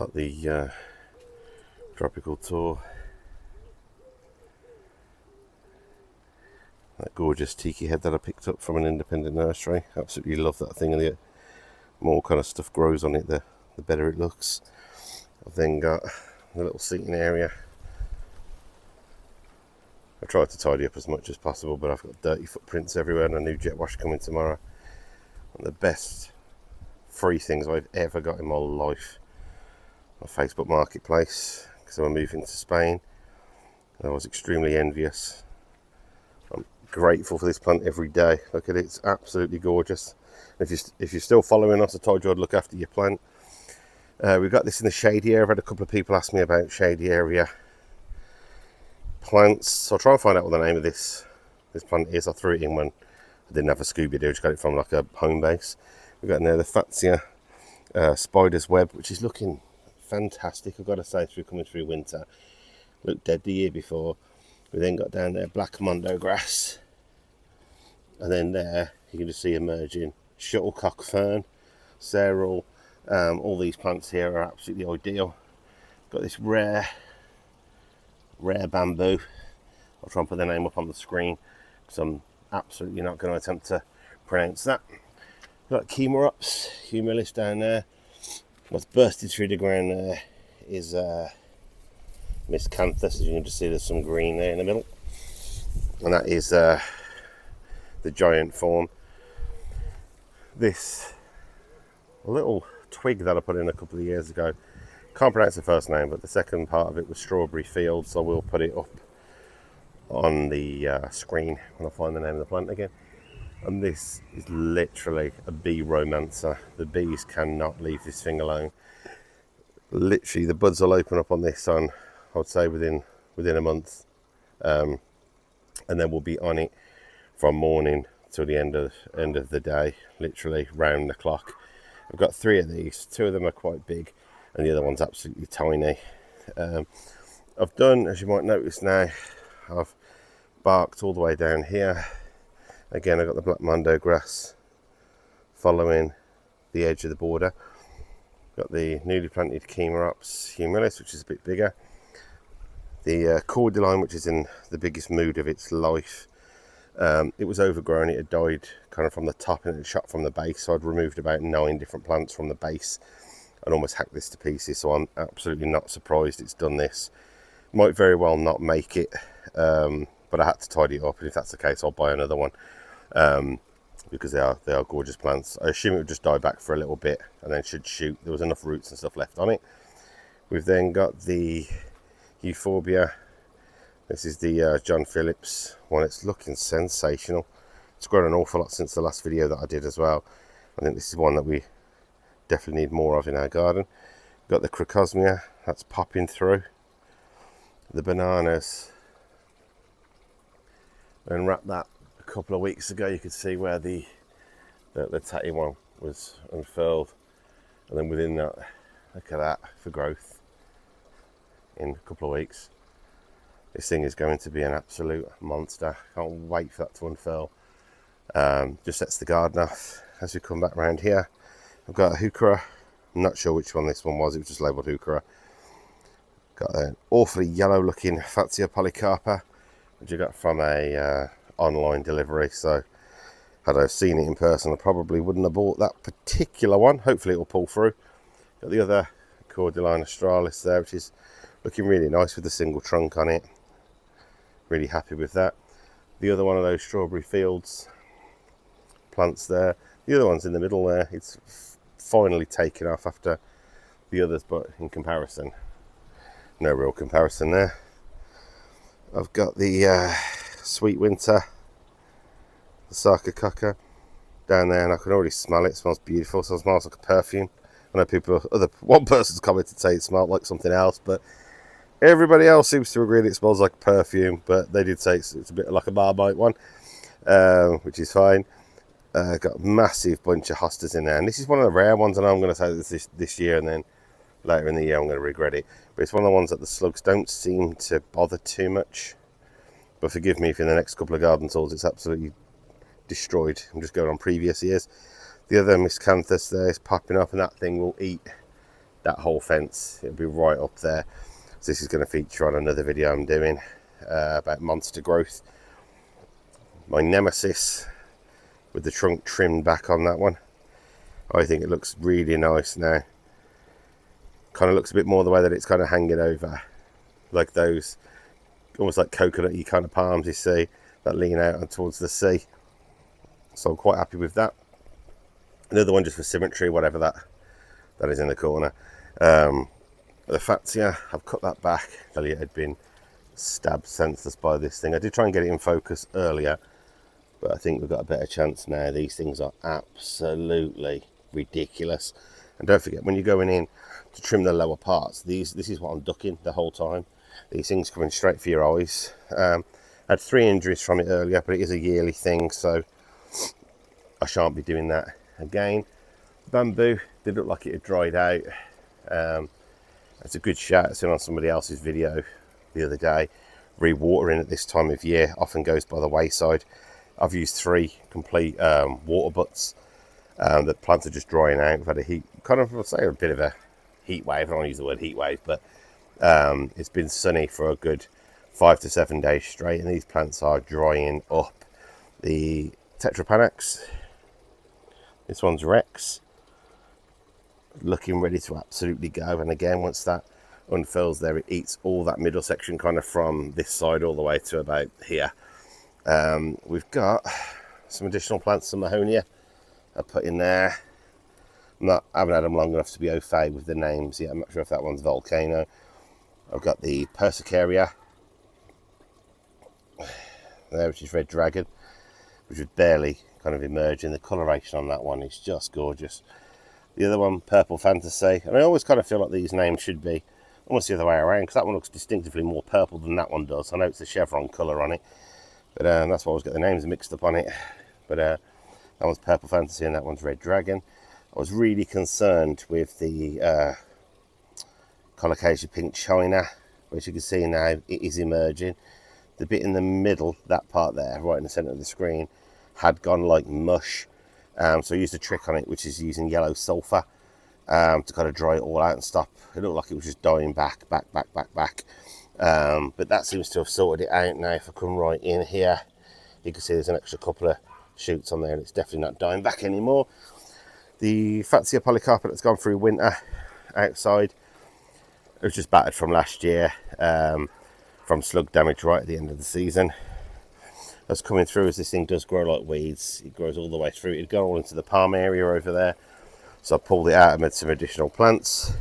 got the tropical tour. That gorgeous tiki head that I picked up from an independent nursery. Absolutely love that thing, and the more kind of stuff grows on it, the better it looks. I've then got the little seating area. I tried to tidy up as much as possible, but I've got dirty footprints everywhere and a new jet wash coming tomorrow. One of the best free things I've ever got in my life. My Facebook Marketplace, because I'm moving to Spain. I was extremely envious. I'm grateful for this plant every day. Look at it, it's absolutely gorgeous. If you're still following us, I told you I'd look after your plant. We've got this in the shady area. I've had a couple of people ask me about shady area plants, so I'll try and find out what the name of this plant is. I threw it in when I didn't have a Scooby-Doo, just got it from like a home base. We've got in there the Fatsia spider's web, which is looking fantastic, I've got to say, coming through winter. Looked dead the year before. We then got down there black mondo grass, and then there you can just see emerging shuttlecock fern, sorrel. All these plants here are absolutely ideal. Got this rare bamboo. I'll try and put the name up on the screen because I'm absolutely not going to attempt to pronounce that. We've got Chimerops, humilis down there. What's bursted through the ground there is miscanthus. As you can just see, there's some green there in the middle, and that is the giant form. This little twig that I put in a couple of years ago, can't pronounce the first name, but the second part of it was Strawberry Field, so we'll put it up on the screen when I find the name of the plant again. And this is literally a bee romancer. The bees cannot leave this thing alone. Literally, the buds will open up on this on, I would say, within a month, and then we'll be on it from morning till the end of the day, literally round the clock. I've got 3 of these. 2 of them are quite big, and the other one's absolutely tiny. I've done, as you might notice now, I've barked all the way down here. Again, I've got the black mondo grass following the edge of the border. Got the newly planted Chimerops humilis, which is a bit bigger. The cordyline, which is in the biggest mood of its life. It was overgrown, it had died kind of from the top and it had shot from the base, so I'd removed about 9 different plants from the base and almost hacked this to pieces, so I'm absolutely not surprised it's done this. Might very well not make it, but I had to tidy it up, and if that's the case, I'll buy another one, because they are gorgeous plants. I assume it would just die back for a little bit and then should shoot. There was enough roots and stuff left on it. We've then got the Euphorbia. This is the John Phillips one. It's looking sensational. It's grown an awful lot since the last video that I did as well. I think this is one that we definitely need more of in our garden. Got the Crocosmia, that's popping through. The bananas. And wrapped that a couple of weeks ago. You could see where the tatty one was unfurled. And then within that, look at that for growth in a couple of weeks. This thing is going to be an absolute monster. Can't wait for that to unfurl. Just sets the garden off. As we come back round here, I've got a heuchera. I'm not sure which one this one was. It was just labelled heuchera. Got an awfully yellow looking Fatsia polycarpa, which I got from a online delivery. So had I seen it in person, I probably wouldn't have bought that particular one. Hopefully it will pull through. Got the other Cordyline australis there, which is looking really nice with the single trunk on it. Really happy with that. The other one of those Strawberry Fields plants there. The other one's in the middle there. It's finally taken off after the others, but in comparison, no real comparison there. I've got the Sweet Winter, the Sarcococca down there, and I can already smell it. It smells beautiful. So it smells like a perfume. I know one person's commented say it smelled like something else, but everybody else seems to agree that it smells like a perfume. But they did say it's a bit like a Marmite one, which is fine. Got a massive bunch of hostas in there, and this is one of the rare ones. And I'm going to say this year, and then later in the year I'm going to regret it. But it's one of the ones that the slugs don't seem to bother too much. But forgive me if in the next couple of garden tours it's absolutely destroyed. I'm just going on previous years. The other miscanthus there is popping up, and that thing will eat that whole fence. It'll be right up there. So this is going to feature on another video I'm doing about monster growth. My nemesis with the trunk trimmed back on that one. I think it looks really nice now. Kind of looks a bit more the way that it's kind of hanging over, like those almost like coconut-y kind of palms you see that lean out towards the sea. So I'm quite happy with that. Another one just for symmetry, whatever that is in the corner. The Fatsia, I've cut that back. It had been stabbed senseless by this thing. I did try and get it in focus earlier, but I think we've got a better chance now. These things are absolutely ridiculous. And don't forget, when you're going in to trim the lower parts, this is what I'm ducking the whole time. These things coming straight for your eyes. I had 3 injuries from it earlier, but it is a yearly thing, so I shan't be doing that again. Bamboo did look like it had dried out. It's a good shout. I seen on somebody else's video the other day. Re-watering at this time of year often goes by the wayside. I've used 3 complete water butts. The plants are just drying out. We've had a heat, kind of, I'll say a bit of a heat wave. I don't want to use the word heat wave, but it's been sunny for a good 5 to 7 days straight, and these plants are drying up. The Tetrapanax, this one's Rex, looking ready to absolutely go. And again, once that unfurls there, it eats all that middle section, kind of from this side all the way to about here. We've got some additional plants, some Mahonia I put in there. I haven't had them long enough to be au fait with the names yet. I'm not sure if that one's Volcano. I've got the Persicaria there, which is Red Dragon, which was barely kind of emerging. The coloration on that one is just gorgeous. The other one, Purple Fantasy, and I always kind of feel like these names should be almost the other way around, because that one looks distinctively more purple than that one does. I know it's the chevron colour on it, but that's why I always get the names mixed up on it. But that one's Purple Fantasy and that one's Red Dragon. I was really concerned with the Colocasia Pink China, which you can see now it is emerging. The bit in the middle, that part there, right in the centre of the screen, had gone like mush. So I used a trick on it, which is using yellow sulphur to kind of dry it all out and stop. It looked like it was just dying back. But that seems to have sorted it out now. If I come right in here, you can see there's an extra couple of shoots on there, and it's definitely not dying back anymore. The Fatsia polycarpet that's gone through winter outside, it was just battered from last year, from slug damage right at the end of the season. That's coming through as this thing does grow like weeds. It grows all the way through. It'd gone all into the palm area over there. So I pulled it out and made some additional plants.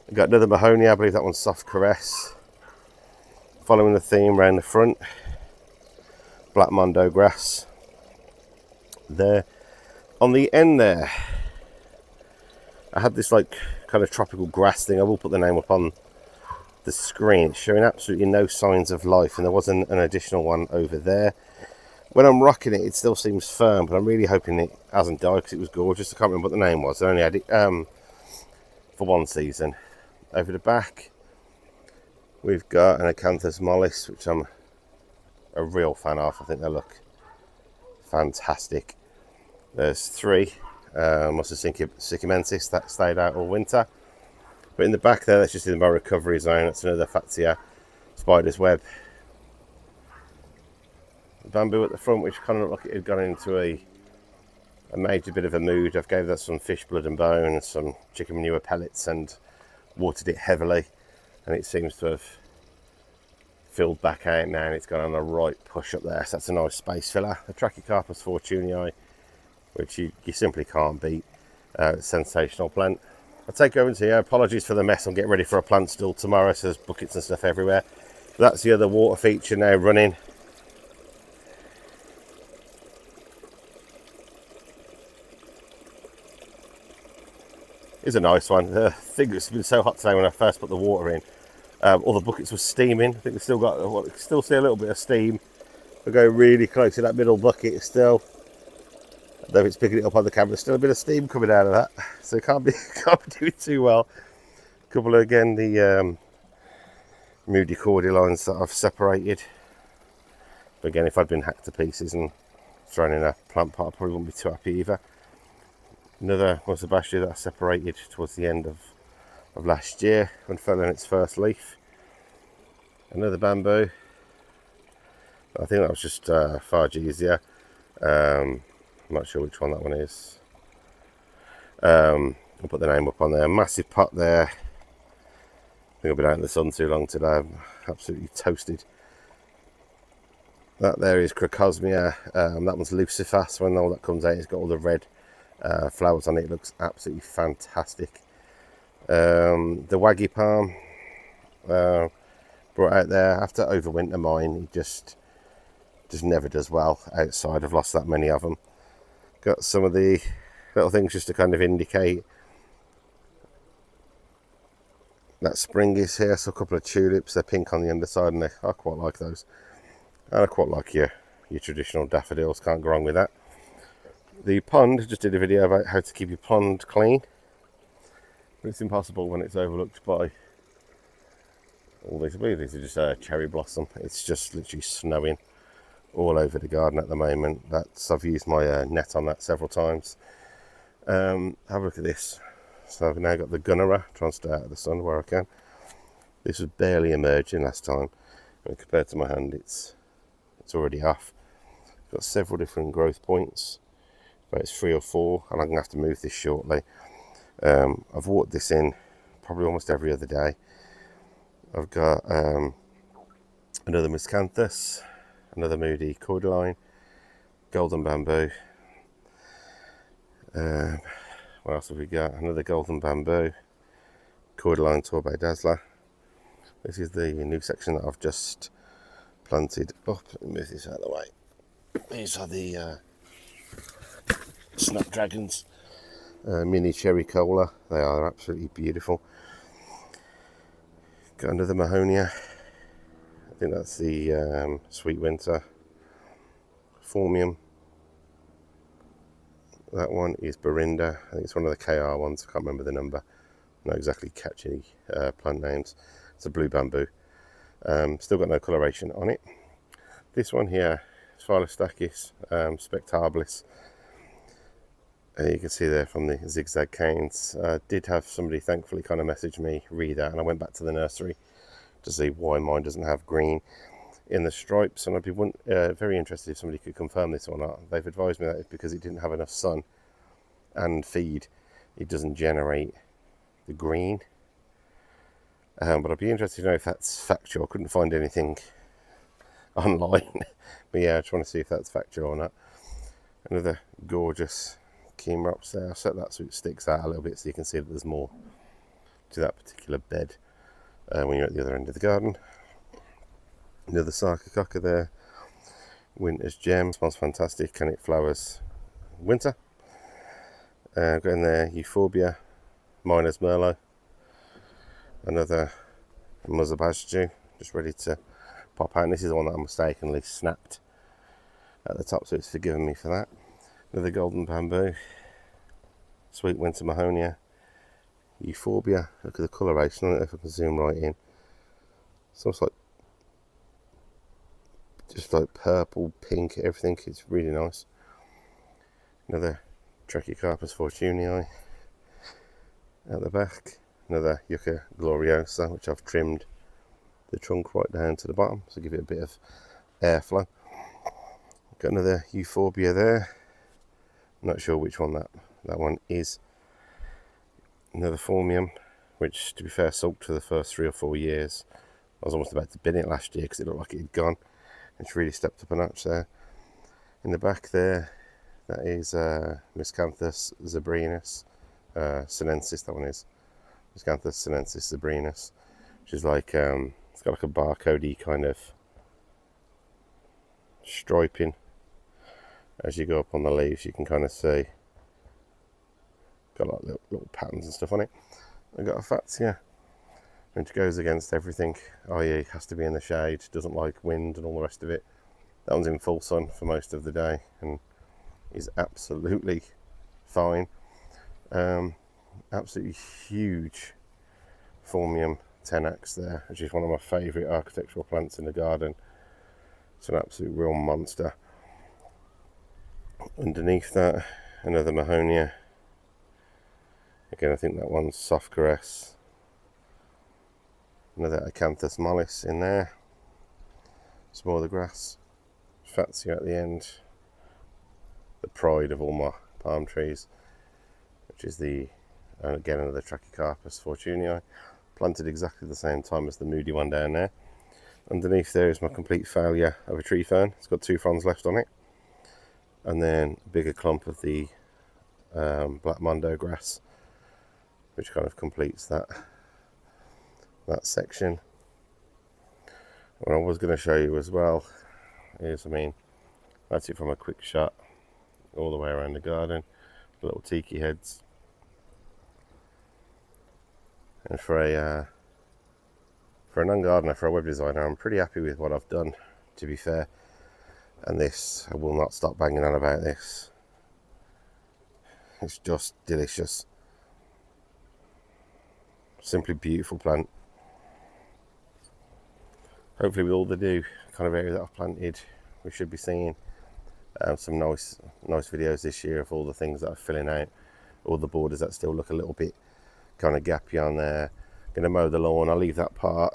I've got another Mahonia, I believe that one's Soft Caress. Following the theme around the front. Black Mondo grass. There. On the end there, I had this like kind of tropical grass thing. I will put the name up on the screen. It's showing absolutely no signs of life, and there was an additional one over there. When I'm rocking it, it still seems firm, but I'm really hoping it hasn't died because it was gorgeous. I can't remember what the name was. I only had it for one season. Over the back, we've got an Acanthus mollis, which I'm a real fan of. I think they look fantastic. There's 3 Sycamensis that stayed out all winter. But in the back there, that's just in my recovery zone. That's another Fatsia spider's web. The bamboo at the front, which kind of looked like it had gone into a major bit of a mood. I've gave that some fish blood and bone and some chicken manure pellets and watered it heavily. And it seems to have filled back out now, and it's gone on a right push up there. So that's a nice space filler. The Trachycarpus fortunei, which you simply can't beat. Sensational plant. I'll take over to here. Apologies for the mess. I'm getting ready for a plant still tomorrow, so there's buckets and stuff everywhere. But that's the other water feature now running. It's a nice one. I think it's been so hot today when I first put the water in. All the buckets were steaming. I think we've still got, still see a little bit of steam. We'll go really close to that middle bucket still. Though it's picking it up on the camera, still a bit of steam coming out of that, so it can't be doing too well. A couple of, again, the moody cordyline that I've separated. But again, if I'd been hacked to pieces and thrown in a plant pot, I probably wouldn't be too happy either. Another Musabashia that I separated towards the end of of last year unfurling its first leaf. Another bamboo. I think that was just Fargesia. I'm not sure which one that one is. I'll put the name up on there. Massive pot there. I think I've been out in the sun too long today. I'm absolutely toasted. That there is Crocosmia. That one's Lucifer. When all that comes out, it's got all the red flowers on it. It looks absolutely fantastic. The Waggy Palm brought out there after overwinter mine. It just never does well outside. I've lost that many of them. Got some of the little things just to kind of indicate that spring is here. So a couple of tulips, they're pink on the underside, and I quite like those. And I quite like your traditional daffodils, can't go wrong with that. The pond, just did a video about how to keep your pond clean, but it's impossible when it's overlooked by all these. These are just cherry blossom. It's just literally snowing all over the garden at the moment. I've used my net on that several times. Have a look at this. So I've now got the Gunnera, trying to stay out of the sun where I can. This was barely emerging last time, and compared to my hand, it's already off. Got several different growth points, but it's 3 or 4, and I'm gonna have to move this shortly. I've watered this in probably almost every other day. I've got another miscanthus, another moody cordyline, golden bamboo. What else have we got? Another golden bamboo, cordyline Torbe Dazzler. This is the new section that I've just planted up. Let me move this out of the way. These are the snapdragons, mini cherry cola. They are absolutely beautiful. Got another Mahonia. I think that's the Sweet Winter Formium. That one is Barinda. I think it's one of the KR ones. I can't remember the number. Not exactly catchy plant names. It's a blue bamboo. Still got no coloration on it. This one here is Phyllostacis spectabilis. You can see there from the zigzag canes. Did have somebody thankfully kind of message me, read that, and I went back to the nursery to see why mine doesn't have green in the stripes, and I'd be very interested if somebody could confirm this or not. They've advised me that it's because it didn't have enough sun and feed. It doesn't generate the green. But I'd be interested to know if that's factual. I couldn't find anything online. But yeah, I just want to see if that's factual or not. Another gorgeous Chemerops there. I'll set that so it sticks out a little bit so you can see that there's more to that particular bed when you're at the other end of the garden. Another Sarcococca there. Winter's Gem. Smells fantastic and it flowers winter. Got in there Euphorbia, Miner's Merlot. Another Muzabajju, just ready to pop out. And this is the one that I mistakenly snapped at the top, so it's forgiven me for that. Another golden bamboo, Sweet Winter Mahonia, Euphorbia. Look at the coloration. I don't know if I can zoom right in. It's almost like just like purple, pink, everything. It's really nice. Another Trachycarpus fortunei at the back. Another Yucca gloriosa, which I've trimmed the trunk right down to the bottom, so give it a bit of airflow. Got another Euphorbia there. Not sure which one that one is. Another Formium, which to be fair sulked for the first 3 or 4 years. I was almost about to bin it last year because it looked like it had gone. It's really stepped up a notch there. In the back there, that is Miscanthus zabrinus sinensis, that one is. Miscanthus sinensis zabrinus, which is like, it's got like a barcodey kind of striping. As you go up on the leaves, you can kind of see. Got like little patterns and stuff on it. I've got a Fatsia, which goes against everything, i.e. has to be in the shade, doesn't like wind and all the rest of it. That one's in full sun for most of the day and is absolutely fine. Absolutely huge Formium tenax there, which is one of my favourite architectural plants in the garden. It's an absolute real monster. Underneath that, another Mahonia. Again, I think that one's Soft Caress. Another Acanthus mollis in there. Smaller grass. Fatsia at the end. The pride of all my palm trees, which is the, and again, another Trachycarpus fortunei, planted exactly the same time as the moody one down there. Underneath there is my complete failure of a tree fern. It's got 2 fronds left on it, and then a bigger clump of the black mondo grass, which kind of completes that section. What I was going to show you as well is, I mean, that's it from a quick shot all the way around the garden. Little tiki heads. And for a non-gardener, for a web designer, I'm pretty happy with what I've done, to be fair. And this, I will not stop banging on about this. It's just delicious. Simply beautiful plant. Hopefully with all the new kind of area that I've planted, we should be seeing some nice videos this year of all the things that are filling out, all the borders that still look a little bit kind of gappy on there. Going to mow the lawn. I'll leave that part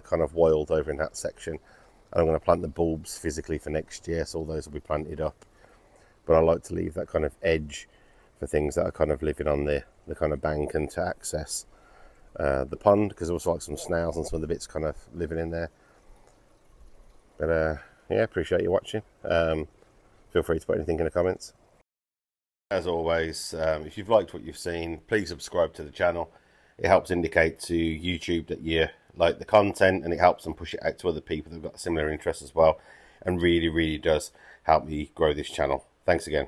kind of wild over in that section, and I'm going to plant the bulbs physically for next year, so all those will be planted up. But I like to leave that kind of edge for things that are kind of living on the kind of bank and to access the pond, because I also like some snails and some of the bits kind of living in there. But yeah, appreciate you watching. Feel free to put anything in the comments. As always, if you've liked what you've seen, please subscribe to the channel. It helps indicate to YouTube that you like the content, and it helps them push it out to other people that've got similar interests as well, and really does help me grow this channel. Thanks again.